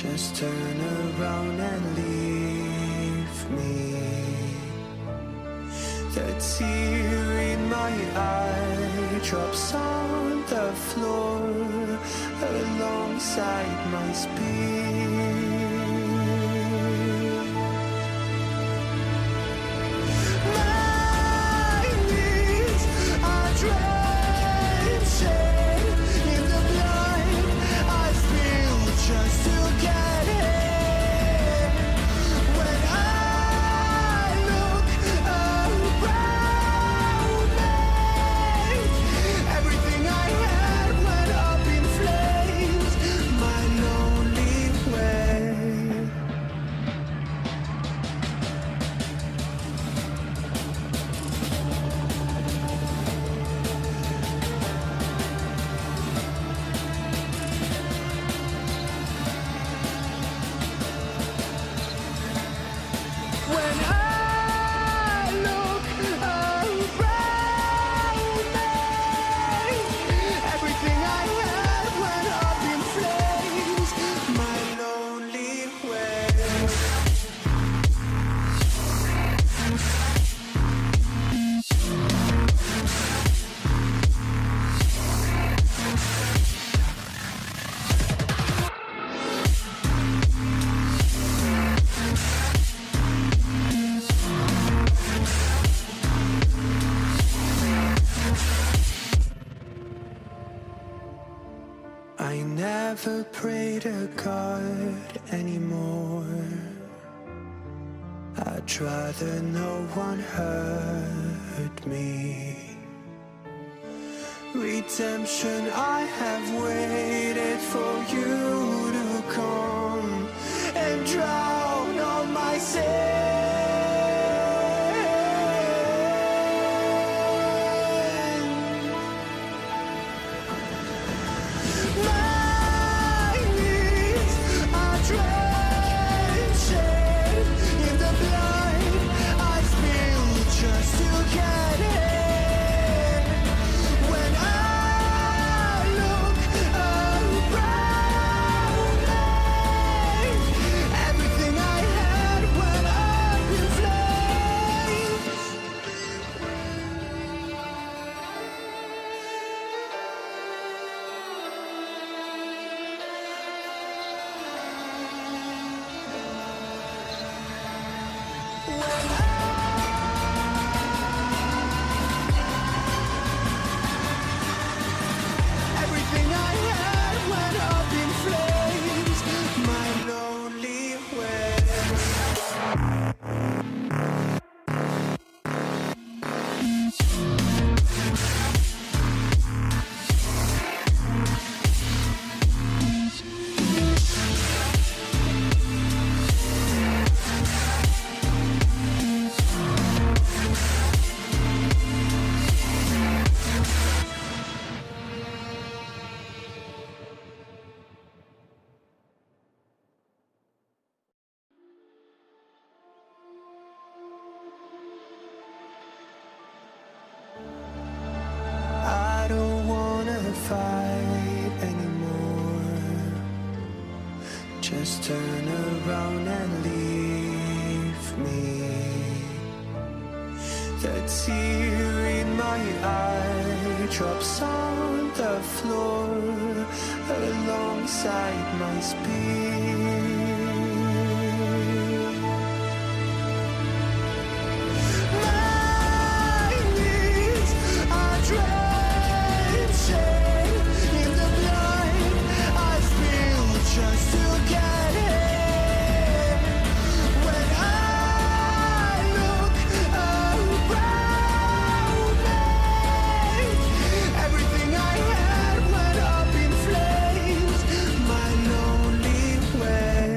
Just turn around and leave me. The tear in my eye drops on the floor alongside my speed. My knees are drenching in the blind. I feel just to get in. When I look around me, everything I had went up in flames. My lonely way. When I look around me, everything I had went up in flames. My lonely way. I never pray to God anymore. I'd rather no one hurt me. Redemption, I have waited for you to come and drown all my sin. My knees are drenching in the blind. I feel just to get in. When I look around me, everything I had went up in flames. Everything I had went up in flames. My lonely way. I don't wanna fight anymore. Just turn around and leave me. The tear in my eye drops on the floor alongside my speed. My knees are drenching in the blind. I feel just to get in. When I look around me, everything I had went up in flames. My lonely way.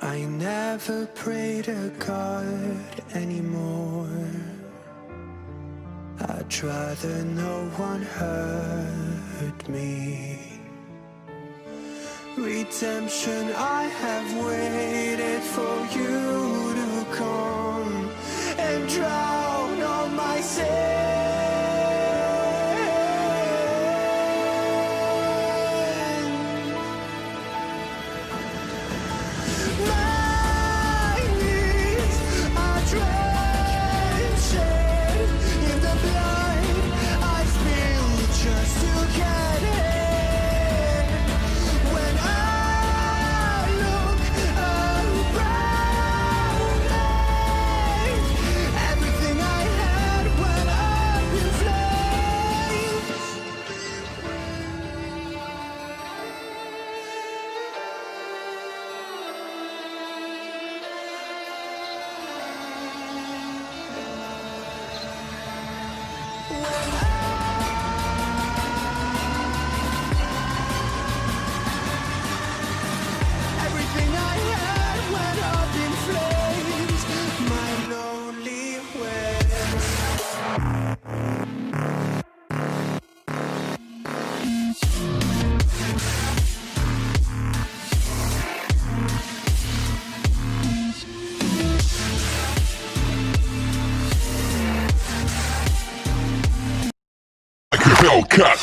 I never pray to God anymore. I'd rather no one hurt me. Redemption, I have waited for you to come and drown all my sin. My knees are drenched in the blood I spilled just to get in. When I look around me, everything I had went up in flames. Everything I had went up in flames. My lonely ways. Hellcat.